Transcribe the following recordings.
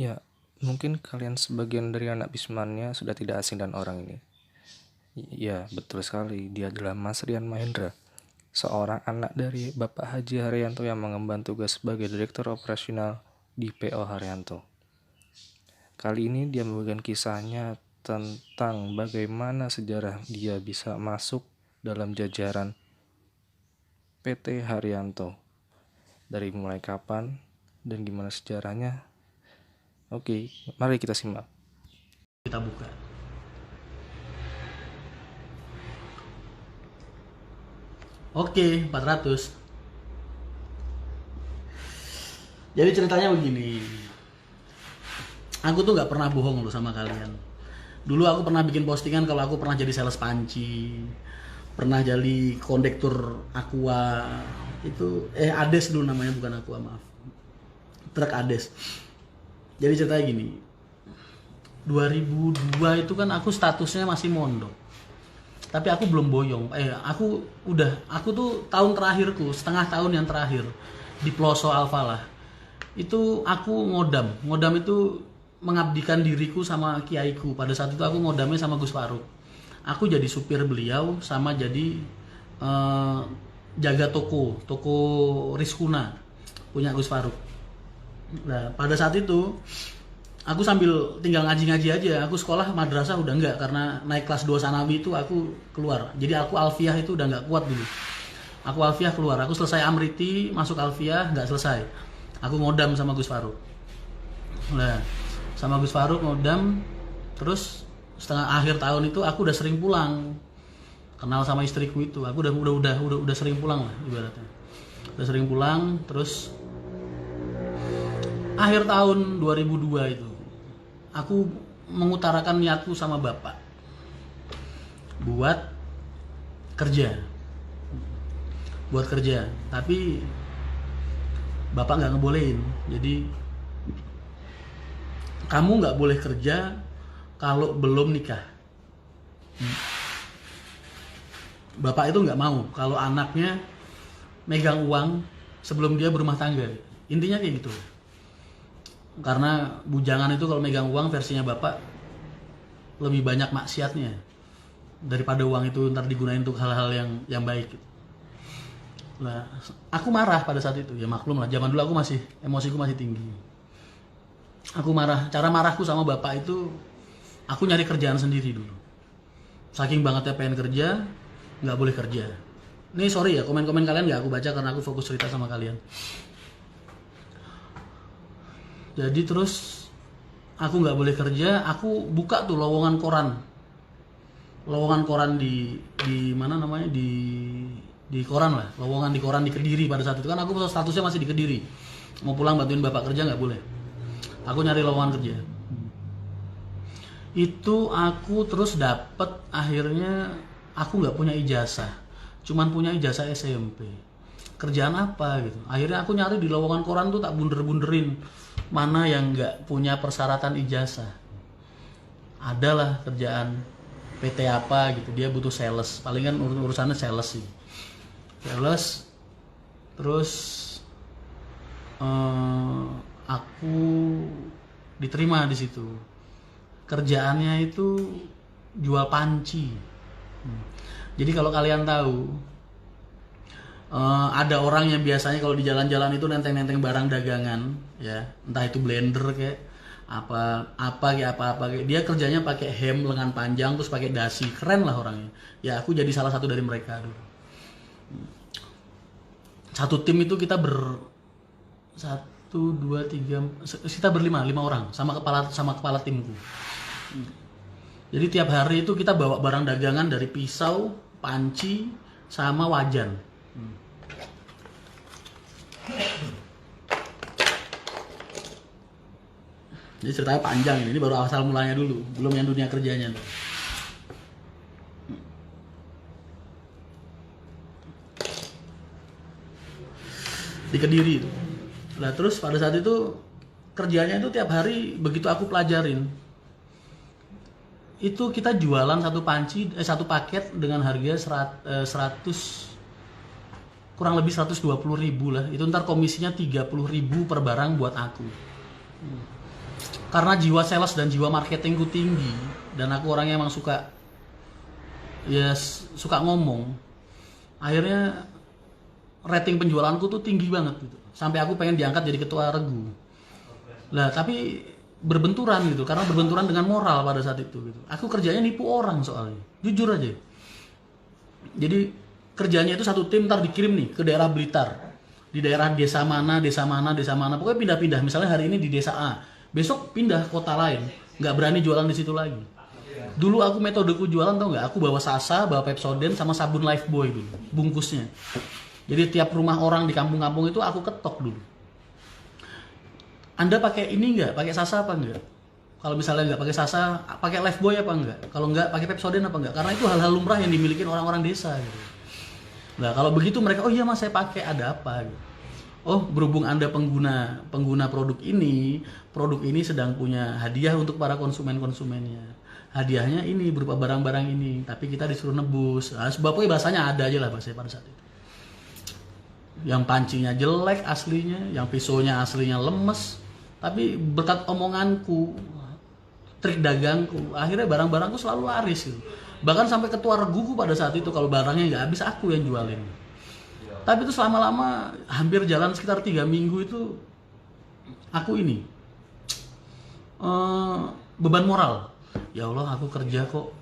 Ya, mungkin kalian sebagian dari anak Bismania sudah tidak asing dan orang ini. Ya, betul sekali. Dia adalah Mas Rian Mahendra, seorang anak dari Bapak Haji Haryanto yang mengemban tugas sebagai Direktur Operasional di PO Haryanto. Kali ini dia membagikan kisahnya tentang bagaimana sejarah dia bisa masuk dalam jajaran PT Haryanto. Dari mulai kapan dan gimana sejarahnya. Oke, mari kita simak. Kita buka. Oke, 400. Jadi ceritanya begini. Aku tuh nggak pernah bohong loh sama kalian. Dulu aku pernah bikin postingan kalau aku pernah jadi sales panci, pernah jadi kondektur Aqua. Itu Ades dulu namanya, bukan Aqua, maaf. Truk Ades. Jadi ceritanya gini. 2002 itu kan aku statusnya masih mondok. Tapi aku belum boyong. Aku tuh tahun terakhirku, setengah tahun yang terakhir di Ploso Alfalah. Itu aku ngodam. Ngodam itu mengabdikan diriku sama kiaiku. Pada saat itu aku ngodamnya sama Gus Faruk. Aku jadi supir beliau sama jadi jaga toko Rizkuna punya Gus Faruk. Nah, pada saat itu aku sambil tinggal ngaji-ngaji aja. Aku sekolah madrasah udah enggak, karena naik kelas 2 sanawi itu aku keluar. Jadi aku alfiyah itu udah enggak kuat dulu. Aku alfiyah keluar. Aku selesai amriti, masuk alfiyah enggak selesai. Aku ngodam sama Gus Faruk. Nah, sama Gus Faruk ngodam, terus setengah akhir tahun itu aku udah sering pulang. Kenal sama istriku itu. Aku udah sering pulang lah ibaratnya. Udah sering pulang, terus akhir tahun 2002 itu aku mengutarakan niatku sama bapak buat kerja, tapi bapak nggak ngebolehin. Jadi kamu nggak boleh kerja kalau belum nikah. Bapak itu nggak mau kalau anaknya megang uang sebelum dia berumah tangga. Intinya kayak gitu. Karena bujangan itu kalau megang uang versinya bapak lebih banyak maksiatnya daripada uang itu ntar digunain untuk hal-hal yang baik. Nah, aku marah pada saat itu. Ya maklum lah, zaman dulu aku masih emosiku masih tinggi. Aku marah. Cara marahku sama bapak itu, aku nyari kerjaan sendiri dulu. Saking bangetnya pengen kerja, nggak boleh kerja. Ini sorry ya, komen-komen kalian nggak aku baca karena aku fokus cerita sama kalian. Jadi terus aku nggak boleh kerja, aku buka tuh lowongan koran di mana namanya, di koran lah, lowongan di koran di Kediri. Pada saat itu kan aku statusnya masih di Kediri, mau pulang bantuin bapak kerja nggak boleh. Aku nyari lowongan kerja, itu aku terus dapet. Akhirnya aku nggak punya ijazah, cuman punya ijazah SMP. Kerjaan apa gitu, akhirnya aku nyari di lowongan koran tuh, tak bunder-bunderin mana yang nggak punya persyaratan ijazah. Adalah kerjaan PT apa gitu, dia butuh sales, palingan urusannya sales sih, sales. Terus aku diterima di situ. Kerjaannya itu jual panci. Jadi kalau kalian tahu, ada orang yang biasanya kalau di jalan-jalan itu nenteng-nenteng barang dagangan, ya entah itu blender kayak apa kayak dia kerjanya pakai hem lengan panjang terus pakai dasi, keren lah orangnya. Ya aku jadi salah satu dari mereka dulu. Satu tim itu kita satu dua tiga, kita lima orang sama kepala timku. Jadi tiap hari itu kita bawa barang dagangan dari pisau, panci, sama wajan. Jadi ceritanya panjang ini baru asal mulanya dulu, belum yang dunia kerjanya. Di Kediri itu. Nah terus pada saat itu kerjanya itu tiap hari begitu aku pelajarin, itu kita jualan satu paket dengan harga 100, kurang lebih 120.000 lah. Itu ntar komisinya 30.000 per barang buat aku. karena jiwa sales dan jiwa marketingku tinggi dan aku orangnya emang suka suka ngomong, akhirnya rating penjualanku tuh tinggi banget gitu, sampai aku pengen diangkat jadi ketua regu lah. Tapi berbenturan gitu, karena berbenturan dengan moral pada saat itu gitu. Aku kerjanya nipu orang soalnya, jujur aja. Jadi kerjanya itu satu tim ntar dikirim nih ke daerah Blitar, di daerah desa mana, pokoknya pindah-pindah. Misalnya hari ini di desa A, besok pindah kota lain, nggak berani jualan di situ lagi. Dulu aku metodeku jualan tau nggak? Aku bawa Sasa, bawa Pepsodent sama sabun Lifebuoy dulu, bungkusnya. Jadi tiap rumah orang di kampung-kampung itu aku ketok dulu. Anda pakai ini nggak? Pakai Sasa apa nggak? Kalau misalnya nggak pakai Sasa, pakai Lifebuoy apa nggak? Kalau nggak pakai Pepsodent apa nggak? Karena itu hal-hal lumrah yang dimiliki orang-orang desa gitu. Nah kalau begitu mereka, oh iya mas saya pakai, ada apa gitu. Oh berhubung Anda pengguna produk ini sedang punya hadiah untuk para konsumennya. Hadiahnya ini berupa barang-barang ini, tapi kita disuruh nebus. Nah, sebabnya bahasanya ada aja lah bahasanya pada saat itu. Yang pancinya jelek aslinya, yang pisaunya aslinya lemes, tapi berkat omonganku, trik dagangku, akhirnya barang-barangku selalu laris gitu. Bahkan sampai ketua reguku pada saat itu kalau barangnya nggak habis aku yang jualin. Tapi itu selama-lama hampir jalan sekitar 3 minggu itu aku ini beban moral. Ya Allah aku kerja kok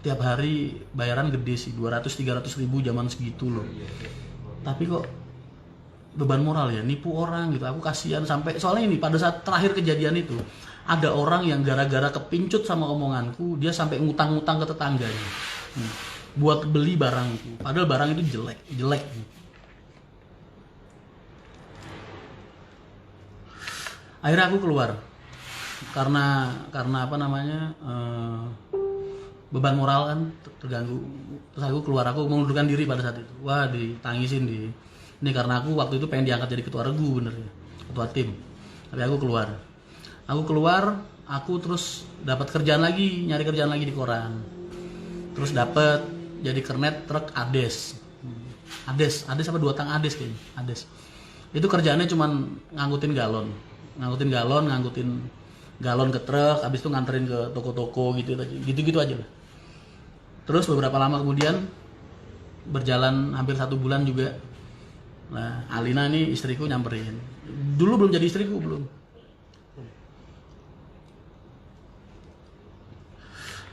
tiap hari bayaran gede sih, 200-300 ribu zaman segitu loh. Tapi kok beban moral ya, nipu orang gitu. Aku kasihan sampai, soalnya ini pada saat terakhir kejadian itu ada orang yang gara-gara kepincut sama omonganku, dia sampai ngutang-ngutang ke tetangganya buat beli barangku, padahal barang itu jelek. Akhirnya aku keluar karena apa namanya, beban moral kan terganggu. Terus aku keluar, aku mengundurkan diri pada saat itu. Wah ditangisin ini karena aku waktu itu pengen diangkat jadi ketua regu, bener ya, ketua tim. Tapi aku keluar, aku terus dapat kerjaan lagi, nyari kerjaan lagi di koran. Terus dapat jadi kernet truk Ades apa 2 tang Ades kayaknya, Ades. Itu kerjaannya cuman ngangkutin galon ke truk, habis itu nganterin ke toko-toko gitu aja lah. Terus beberapa lama kemudian, berjalan hampir 1 bulan juga, nah Alina nih istriku nyamperin. Dulu belum jadi istriku, belum.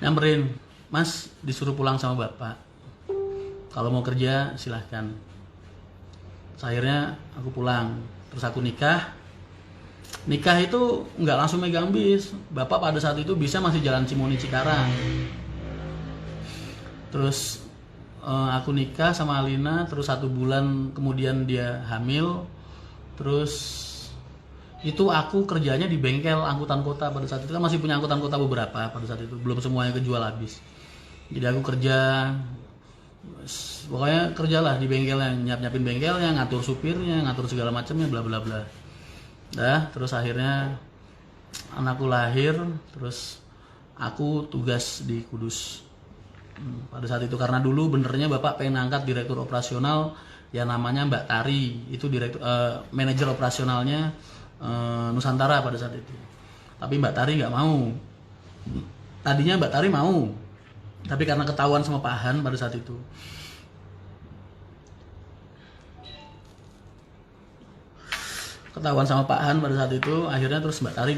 Nyamperin, mas disuruh pulang sama bapak, kalau mau kerja silahkan. Akhirnya aku pulang, terus aku nikah itu nggak langsung megang bis. Bapak pada saat itu bisa masih jalan Cimoni Cikarang. Terus aku nikah sama Alina, terus 1 bulan kemudian dia hamil. Terus itu aku kerjanya di bengkel angkutan kota. Pada saat itu kan masih punya angkutan kota beberapa, pada saat itu belum semuanya kejual habis. Jadi aku pokoknya kerjalah di bengkelnya, nyiapin bengkelnya, ngatur supirnya, ngatur segala macamnya, bla bla bla. Terus akhirnya anakku lahir, terus aku tugas di Kudus pada saat itu, karena dulu benernya bapak pengen angkat direktur operasional yang namanya Mbak Tari, itu manajer operasionalnya Nusantara pada saat itu. Tapi Mbak Tari nggak mau. Tadinya Mbak Tari mau, tapi karena ketahuan sama Pak Han pada saat itu, akhirnya terus Mbak Tari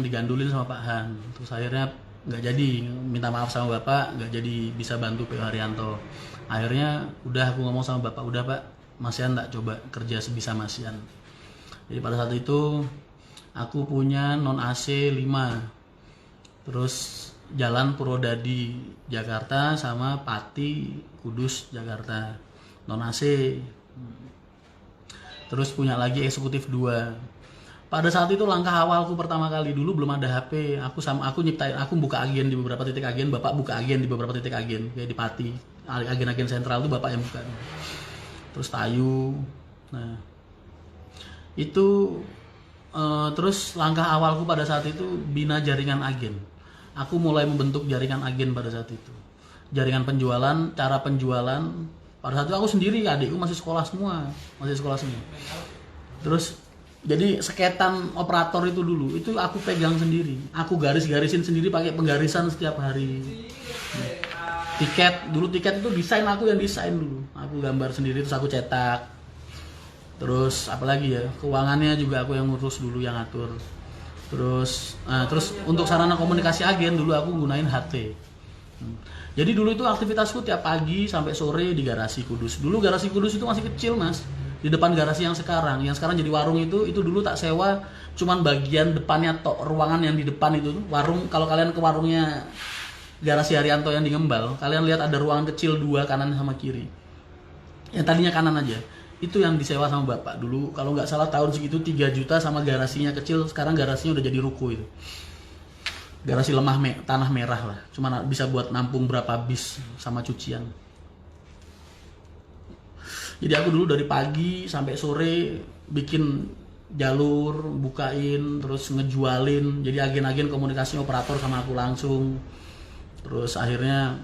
digandulin sama Pak Han. Terus akhirnya nggak jadi, minta maaf sama bapak, nggak jadi bisa bantu PO Haryanto. Akhirnya udah aku ngomong sama bapak, udah Pak, Masian tak coba kerja sebisa Masian. Jadi pada saat itu aku punya non AC 5, terus jalan Purwodadi Jakarta sama Pati Kudus Jakarta, non AC. Terus punya lagi eksekutif 2. Pada saat itu langkah awalku pertama kali, dulu belum ada HP. Aku buka agen di beberapa titik agen, bapak buka agen di beberapa titik agen, kayak di Pati. Agen-agen sentral itu bapak yang buka. Terus Tayu. Nah, itu terus langkah awalku pada saat itu bina jaringan agen. Aku mulai membentuk jaringan agen pada saat itu. Jaringan penjualan, cara penjualan. Pada saat itu aku sendiri, adikku masih sekolah semua. Terus Jadi seketan operator itu dulu itu aku pegang sendiri, aku garis-garisin sendiri pakai penggarisan setiap hari. Tiket itu desain, aku yang desain dulu, aku gambar sendiri terus aku cetak. Terus apalagi ya, keuangannya juga aku yang ngurus dulu, yang ngatur. Terus untuk sarana komunikasi agen dulu aku gunain HT. Jadi dulu itu aktivitasku tiap pagi sampai sore di garasi Kudus. Dulu garasi Kudus itu masih kecil mas, di depan garasi yang sekarang jadi warung itu dulu tak sewa, cuman bagian depannya tok, ruangan yang di depan itu warung. Kalau kalian ke warungnya garasi Haryanto yang di Ngembal, kalian lihat ada ruangan kecil dua, kanan sama kiri. Yang tadinya kanan aja, itu yang disewa sama bapak dulu. Kalau nggak salah tahun segitu 3 juta sama garasinya kecil. Sekarang garasinya udah jadi ruko itu. Garasi tanah merah lah, cuma bisa buat nampung berapa bis sama cucian. Jadi aku dulu dari pagi sampai sore bikin jalur, bukain, terus ngejualin. Jadi agen-agen komunikasi operator sama aku langsung. Terus akhirnya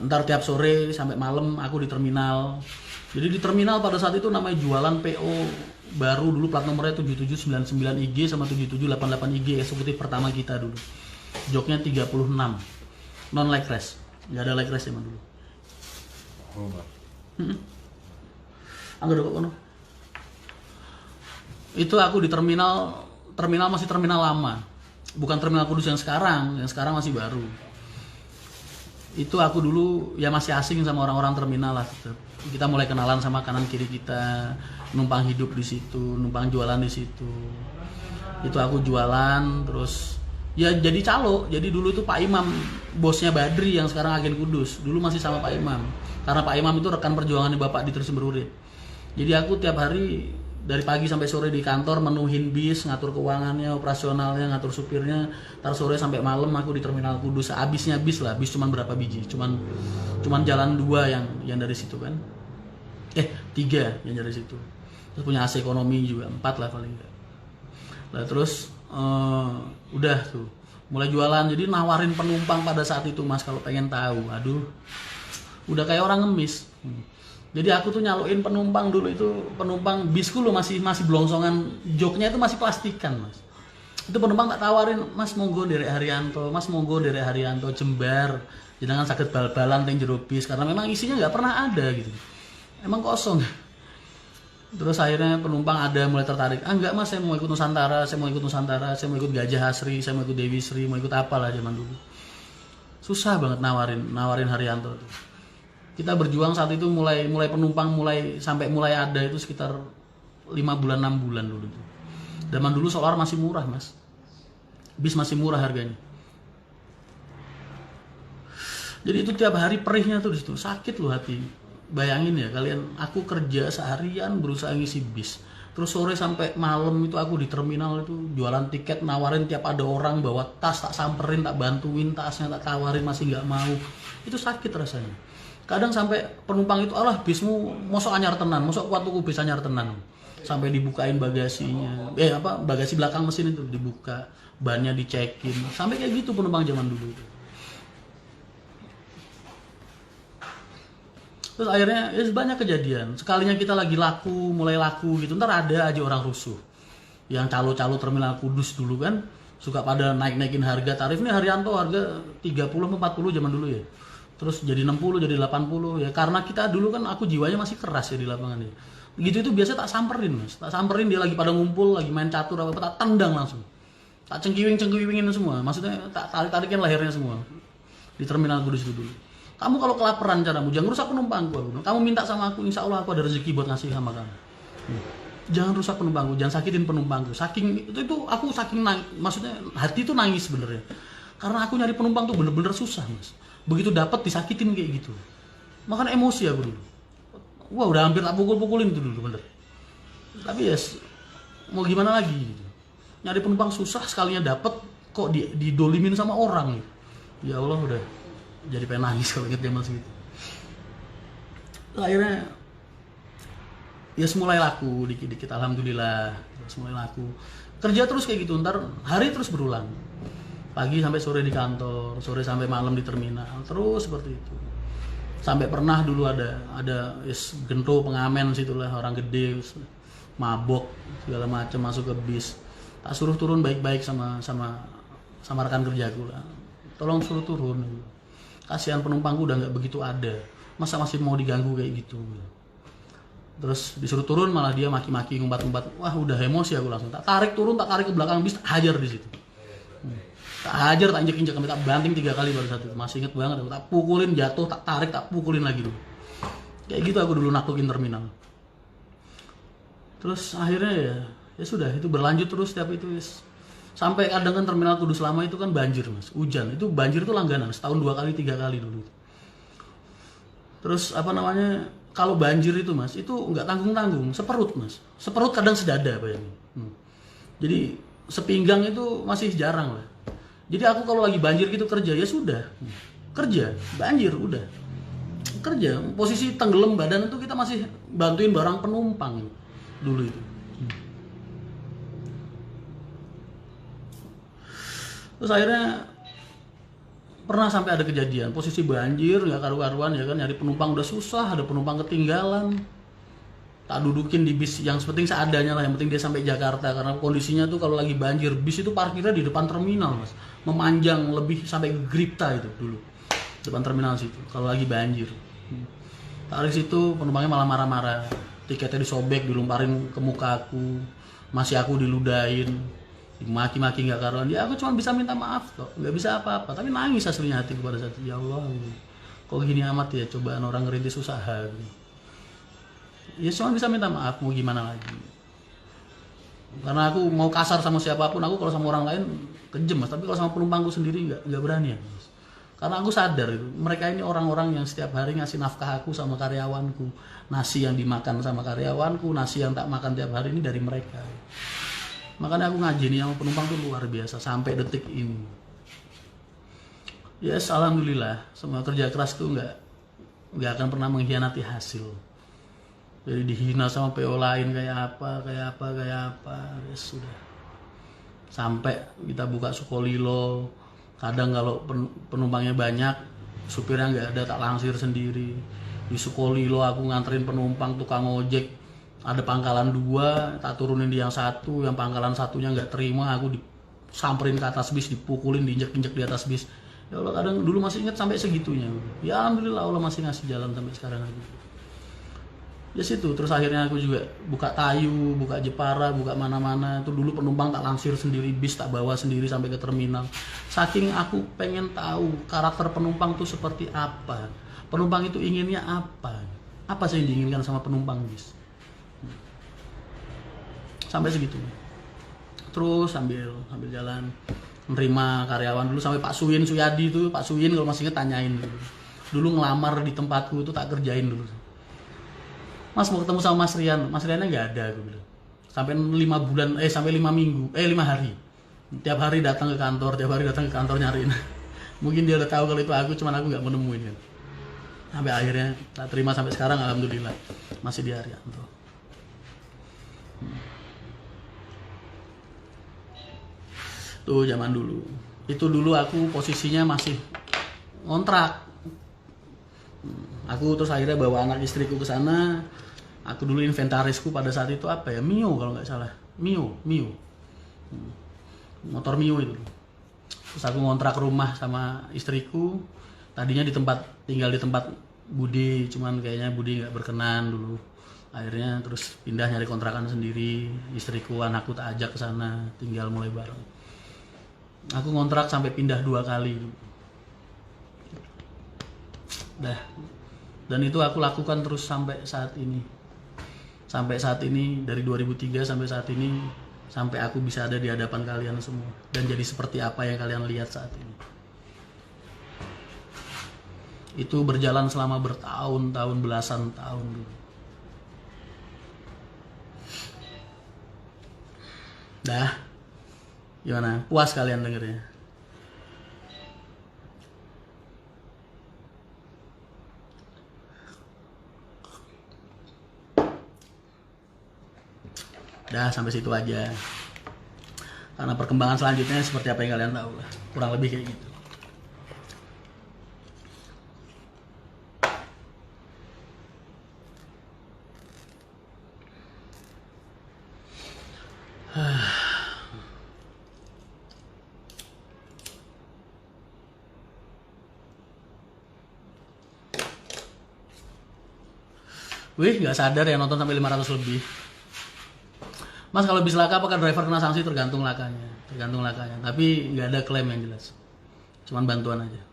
ntar tiap sore sampai malam aku di terminal. Jadi di terminal pada saat itu namanya jualan PO baru, dulu plat nomornya 7799 IG sama 7788 IG, eksekutif pertama kita dulu. Joknya 36, non leg rest, nggak ada leg rest emang dulu. Angga kok kono. Itu aku di terminal masih terminal lama, bukan terminal Kudus yang sekarang masih baru. Itu aku dulu ya masih asing sama orang-orang terminal lah gitu. Kita mulai kenalan sama kanan kiri kita, numpang hidup di situ, numpang jualan di situ. Itu aku jualan terus ya jadi calo. Jadi dulu tuh Pak Imam, bosnya Badri yang sekarang agen Kudus, dulu masih sama Pak Imam. Karena Pak Imam itu rekan perjuangannya Bapak di Tersimberurit. Jadi aku tiap hari dari pagi sampai sore di kantor menuhin bis, ngatur keuangannya, operasionalnya, ngatur supirnya. Ntar sore sampai malam aku di terminal Kudus. Habisnya bis lah, bis cuman berapa biji? Cuman jalan 2 yang dari situ kan. 3 yang dari situ. Terus punya AC ekonomi juga, 4 lah paling enggak. Nah terus udah tuh mulai jualan. Jadi nawarin penumpang pada saat itu mas, kalau pengen tahu, aduh udah kayak orang ngemis. Jadi aku tuh nyaluin penumpang dulu itu, penumpang bisku lo masih blongsongan, joknya itu masih plastikan mas. Itu penumpang tak tawarin, mas monggo derek Haryanto, Jembar, jangan sakit bal-balan teng jero bis, karena memang isinya nggak pernah ada gitu, emang kosong. Terus akhirnya penumpang ada mulai tertarik, enggak mas, saya mau ikut Nusantara, saya mau ikut Gajah Hasri, saya mau ikut Dewi Sri, mau ikut apalah zaman dulu. Susah banget nawarin Haryanto tuh. Kita berjuang saat itu mulai penumpang mulai ada itu sekitar 5 bulan 6 bulan dulu tuh. Zaman dulu solar masih murah mas, bis masih murah harganya. Jadi itu tiap hari perihnya tuh di situ, sakit loh hati. Bayangin ya kalian, aku kerja seharian berusaha ngisi bis, terus sore sampai malam itu aku di terminal itu jualan tiket, nawarin tiap ada orang bawa tas, tak samperin, tak bantuin tasnya, tak tawarin, masih nggak mau. Itu sakit rasanya. Kadang sampai penumpang itu, alah bismu mosok anyar tenan, mosok kuat tuku bis anyar tenan. Sampai dibukain bagasinya, bagasi belakang mesin itu dibuka, bannya dicekin, sampai kayak gitu penumpang zaman dulu itu. Terus akhirnya ya banyak kejadian. Sekalinya kita lagi mulai laku gitu, ntar ada aja orang rusuh. Yang calo-calo terminal Kudus dulu kan suka pada naikin harga tarif. Nih Haryanto harga 30-40 zaman dulu ya. Terus jadi 60, jadi 80 ya. Karena kita dulu kan, aku jiwanya masih keras ya di lapangan ya. Gitu itu biasa tak samperin mas. Tak samperin, dia lagi pada ngumpul, lagi main catur apa tak tendang langsung. Tak cengkiwing-cengkiwingin semua. Maksudnya tak tarik-tarikin lehernya semua. Di terminal Kudus itu dulu. Kamu kalau kelaparan caramu, jangan rusak penumpangku. Kamu minta sama aku, insya Allah aku ada rezeki buat ngasih sama kamu. Jangan rusak penumpangku, jangan sakitin penumpangku. Itu aku saking maksudnya hati itu nangis sebenarnya. Karena aku nyari penumpang tuh bener-bener susah mas. Begitu dapat disakitin kayak gitu, makanya emosi aku dulu. Wah udah hampir tak pukul-pukulin itu dulu bener. Tapi ya mau gimana lagi gitu. Nyari penumpang susah, sekalinya dapat kok didolimin sama orang gitu. Ya Allah udah jadi pengen nangis kalau inget zaman segitu. Akhirnya ya mulai laku dikit-dikit, alhamdulillah mulai laku. Kerja terus kayak gitu, ntar hari terus berulang. Pagi sampai sore di kantor, sore sampai malam di terminal, terus seperti itu. Sampai pernah dulu ada gento pengamen situlah, orang gede, mabok segala macam masuk ke bis. Tak suruh turun baik-baik sama rekan kerjaku lah, tolong suruh turun, kasihan penumpangku udah nggak begitu ada, masa masih mau diganggu kayak gitu. Terus disuruh turun malah dia maki-maki, ngumpat-ngumpat. Wah udah emosi aku langsung. Tak tarik turun, tak tarik ke belakang bis, tak hajar di situ. Tak hajar, tak injek-injek, sampai tak banting 3 kali baru satu. Masih inget banget aku. Tak pukulin, jatuh, tak tarik, tak pukulin lagi dulu. Kayak gitu aku dulu naklukin terminal. Terus akhirnya ya sudah, itu berlanjut terus setiap itu. Sampai kadang kan terminal Kudus Lama itu kan banjir mas, hujan. Itu banjir itu langganan, setahun 2 kali 3 kali dulu. Terus apa namanya, kalau banjir itu mas, itu nggak tanggung-tanggung, seperut mas, seperut kadang sedada bayangin. Jadi sepinggang itu masih jarang lah. Jadi aku kalau lagi banjir gitu kerja ya sudah, kerja banjir udah kerja, posisi tenggelam badan itu kita masih bantuin barang penumpang dulu itu. Terus akhirnya pernah sampai ada kejadian posisi banjir nggak karu-karuan ya kan, nyari penumpang udah susah, ada penumpang ketinggalan, tak dudukin di bis yang penting seadanya lah, yang penting dia sampai Jakarta. Karena kondisinya tuh kalau lagi banjir bis itu parkirnya di depan terminal mas, memanjang lebih sampai ke Gripta itu dulu depan terminal situ kalau lagi banjir. Tarik situ penumpangnya malah marah-marah, tiketnya disobek, dilumparin ke muka aku, masih aku diludahin, dimaki-maki nggak karuan. Ya aku cuma bisa minta maaf kok, nggak bisa apa-apa, tapi nangis aslinya hati pada saat itu. Ya Allah, kok gini amat ya cobaan orang ngerintis usaha gitu. Ya cuma bisa minta maaf, mau gimana lagi. Karena aku mau kasar sama siapapun, aku kalau sama orang lain kejem mas, tapi kalau sama penumpangku sendiri nggak berani ya mas. Karena aku sadar itu, mereka ini orang-orang yang setiap hari ngasih nafkah aku sama karyawanku, nasi yang dimakan sama karyawanku, nasi yang tak makan tiap hari ini dari mereka. Makanya aku ngaji nih sama penumpang tuh luar biasa sampai detik ini. Yes, alhamdulillah, semua kerja keras tuh nggak akan pernah mengkhianati hasil. Jadi dihina sama PO lain kayak apa, ya sudah. Sampai kita buka Sukolilo, kadang kalau penumpangnya banyak, supirnya nggak ada, tak langsir sendiri. Di Sukolilo aku nganterin penumpang, tukang ojek, ada pangkalan 2, tak turunin di yang satu, yang pangkalan satunya nggak terima, aku disamperin ke atas bis, dipukulin, diinjek-injek di atas bis. Ya Allah, kadang dulu masih ingat sampai segitunya. Ya alhamdulillah Allah masih ngasih jalan sampai sekarang lagi. Ya situ, terus akhirnya aku juga buka Tayu, buka Jepara, buka mana-mana. Itu dulu penumpang tak langsir sendiri, bis tak bawa sendiri sampai ke terminal. Saking aku pengen tahu karakter penumpang tuh seperti apa, penumpang itu inginnya apa sih yang diinginkan sama penumpang bis. Sampai segitu. Terus sambil jalan menerima karyawan dulu, sampai Pak Suyadi itu, Pak Suyin kalau masih inget tanyain dulu ngelamar di tempatku itu tak kerjain dulu. Mas mau ketemu sama Mas Riannya nggak ada, aku bilang. Sampai 5 hari. Tiap hari datang ke kantor nyariin. Mungkin dia udah tahu kalau itu aku, cuman aku nggak menemuin kan. Sampai akhirnya tak terima sampai sekarang, alhamdulillah masih di Haryanto. Tuh zaman dulu. Itu dulu aku posisinya masih ngontrak. Aku terus akhirnya bawa anak istriku ke sana. Aku dulu inventarisku pada saat itu apa ya, Mio kalau nggak salah, Mio, motor Mio itu. Terus aku ngontrak rumah sama istriku. Tadinya tinggal di tempat Budi, cuman kayaknya Budi nggak berkenan dulu. Akhirnya terus pindah nyari kontrakan sendiri. Istriku, anakku tak ajak ke sana, tinggal mulai bareng. Aku ngontrak sampai pindah 2 kali. Dan itu aku lakukan terus sampai saat ini. Dari 2003 sampai saat ini, sampai aku bisa ada di hadapan kalian semua dan jadi seperti apa yang kalian lihat saat ini. Itu berjalan selama bertahun-tahun, belasan tahun dulu. Gimana? Puas kalian dengernya? Sampai situ aja. Karena perkembangan selanjutnya seperti apa yang kalian tahu lah. Kurang lebih kayak gitu. Wih, nggak sadar ya nonton sampai 500 lebih. Mas, kalau bis laka apakah driver kena sanksi? Tergantung lakanya. Tapi nggak ada klaim yang jelas. Cuman bantuan aja.